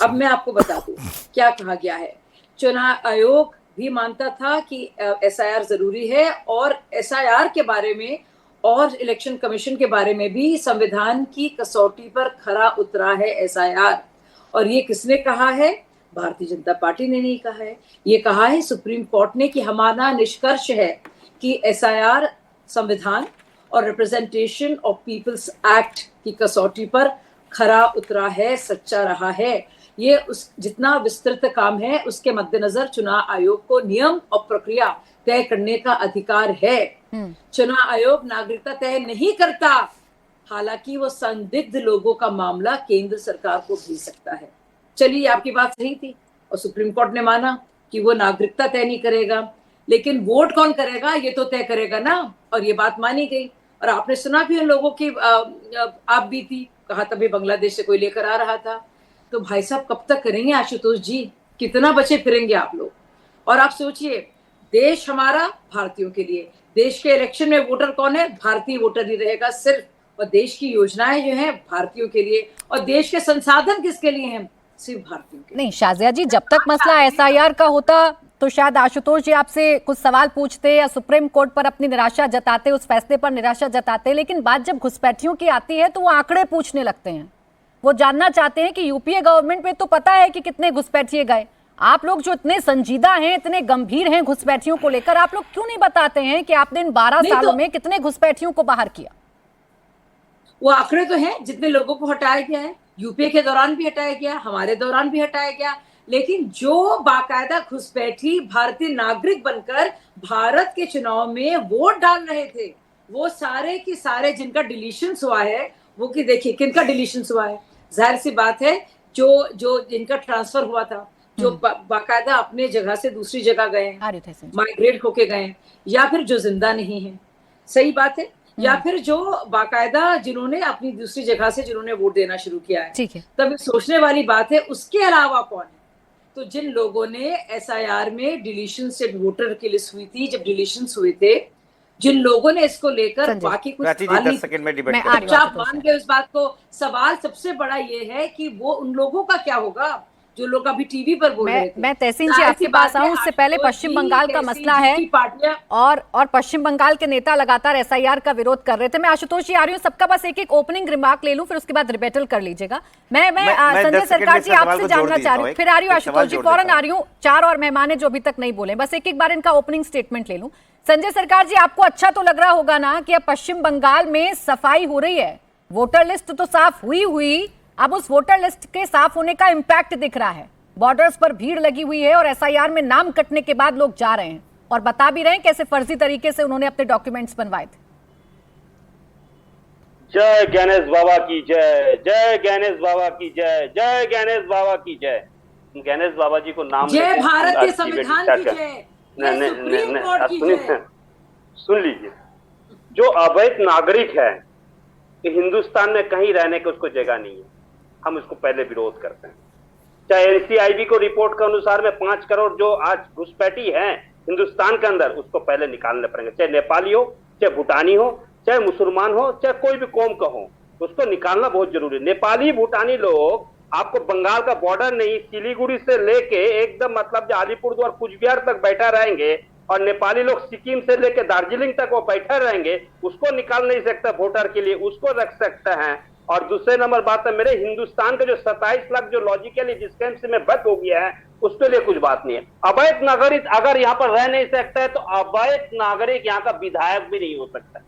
अब मैं आपको बता दूं क्या कहा गया है। चुनाव आयोग भी मानता था कि एसआईआर जरूरी है, और एसआईआर के बारे में और इलेक्शन कमीशन के बारे में भी संविधान की कसौटी पर खरा उतरा है एसआईआर। और ये किसने कहा है? भारतीय जनता पार्टी ने नहीं कहा है, ये कहा है सुप्रीम कोर्ट ने कि हमारा निष्कर्ष है कि एसआईआर संविधान और रिप्रेजेंटेशन ऑफ पीपल्स एक्ट की कसौटी पर खरा उतरा है, सच्चा रहा है। ये उस जितना विस्तृत काम है उसके मद्देनजर चुनाव आयोग को नियम और प्रक्रिया तय करने का अधिकार है। चुनाव आयोग नागरिकता तय नहीं करता, हालांकि वो संदिग्ध लोगों का मामला केंद्र सरकार को भेज सकता है। चलिए, आपकी बात सही थी और सुप्रीम कोर्ट ने माना कि वो नागरिकता तय नहीं करेगा, लेकिन वोट कौन करेगा ये तो तय करेगा ना। और ये बात मानी गई। और आपने सुना भी उन लोगों की आप भी थी, कहा तभी बांग्लादेश से कोई लेकर आ रहा था। तो भाई साहब कब तक करेंगे आशुतोष जी, कितना बचे फिरेंगे आप लोग। और आप सोचिए, देश हमारा भारतीयों के लिए, देश के इलेक्शन में वोटर कौन है? भारतीय वोटर ही रहेगा सिर्फ। और देश की योजनाएं जो हैं भारतीयों के लिए, और देश के संसाधन किसके लिए हैं? सिर्फ भारतीयों के लिए। नहीं शाजिया जी, जब तक मसला एसआईआर का होता तो शायद आशुतोष जी आपसे कुछ सवाल पूछते या सुप्रीम कोर्ट पर अपनी निराशा जताते, उस फैसले पर निराशा जताते, लेकिन बात जब घुसपैठियों की आती है तो वो आंकड़े पूछने लगते हैं। वो जानना चाहते हैं कि यूपीए गवर्नमेंट में तो पता है कि कितने घुसपैठिए गए, आप लोग जो इतने संजीदा हैं, इतने गंभीर हैं घुसपैठियों को लेकर, आप लोग क्यों नहीं बताते हैं कि आपने इन 12 सालों में कितने घुसपैठियों को बाहर किया? वो आंकड़े तो हैं, जितने लोगों को हटाया गया है, यूपीए के दौरान भी हटाया गया, हमारे दौरान भी हटाया गया। लेकिन जो बाकायदा घुसपैठी भारतीय नागरिक बनकर भारत के चुनाव में वोट डाल रहे थे, वो सारे के सारे जिनका डिलीशन हुआ है, वो कि देखिए किनका डिलीशन हुआ है। जाहिर सी बात है, जो जो जिनका ट्रांसफर हुआ था, जो बाकायदा अपने जगह से दूसरी जगह गए, माइग्रेट होके गए, या फिर जो जिंदा नहीं है, सही बात है, या फिर जो बाकायदा जिन्होंने अपनी दूसरी जगह से जिन्होंने वोट देना शुरू किया है। ठीक है, तब सोचने वाली बात है उसके अलावा कौन है। तो जिन लोगों ने एसआईआर में डिलीशन से वोटर की लिस्ट हुई थी, जब डिलीशन हुए थे, जिन लोगों ने इसको लेकर बाकी कुछ सवाल आप मान गए उस बात को, सवाल सबसे बड़ा ये है कि वो उन लोगों का क्या होगा जो लोग अभी टीवी पर बोल रहे थे। मैं तहसीन जी आपके पास आऊं, उससे पहले पश्चिम बंगाल का मसला है और पश्चिम बंगाल के नेता लगातार एसआईआर का विरोध कर रहे थे। मैं आशुतोष जी आ रही हूं, सबका बस एक एक ओपनिंग रिमार्क ले लूं, फिर उसके बाद रिबेटल कर लीजिएगा। मैं संजय सरकार जी आपसे जानना चाह रही हूँ, फिर आ रही हूँ आशुतोष जी, फौरन आ रही हूँ। 4 और मेहमान है जो अभी तक नहीं बोले, बस एक एक बार इनका ओपनिंग स्टेटमेंट ले लूं। संजय सरकार जी, आपको अच्छा तो लग रहा होगा ना कि अब पश्चिम बंगाल में सफाई हो रही है, वोटर लिस्ट तो साफ हुई, अब उस वोटर लिस्ट के साफ होने का इंपैक्ट दिख रहा है, बॉर्डर्स पर भीड़ लगी हुई है और एसआईआर में नाम कटने के बाद लोग जा रहे हैं और बता भी रहे हैं कैसे फर्जी तरीके से उन्होंने अपने डॉक्यूमेंट्स बनवाए थे। जय गणेश बाबा की जय, जय गणेश बाबा की जय, जय गणेश बाबा की जय। गणेश बाबा जी को नाम जय भारत के संविधान की जय, सुप्रीम कोर्ट की जय। सुन लीजिए, जो अवैध नागरिक है हिंदुस्तान में कहीं रहने की उसको जगह नहीं है, हम इसको पहले विरोध करते हैं। चाहे एनसीआईबी को रिपोर्ट के अनुसार में 5 करोड़ जो आज घुसपैठी हैं हिंदुस्तान के अंदर, उसको पहले निकालने पड़ेंगे, चाहे नेपाली हो, चाहे भूटानी हो, चाहे मुसलमान हो, चाहे कोई भी कौम का हो, उसको निकालना बहुत जरूरी है। नेपाली भूटानी लोग आपको बंगाल का बॉर्डर नहीं, सिलीगुड़ी से लेके एकदम मतलब अलीपुरद्वार कुचबिहार तक बैठा रहेंगे, और नेपाली लोग सिक्किम से लेके दार्जिलिंग तक वो बैठे रहेंगे, उसको निकाल नहीं सकता वोटर के लिए, उसको रख सकते हैं। और दूसरे नंबर बात है, मेरे हिंदुस्तान के जो 27 लाख जो लॉजिकली डिस्टेंस में बंद हो गया है, उसके लिए कुछ बात नहीं है। अवैध नागरिक अगर यहाँ पर रह नहीं सकता है तो अवैध नागरिक यहाँ का विधायक भी नहीं हो सकता।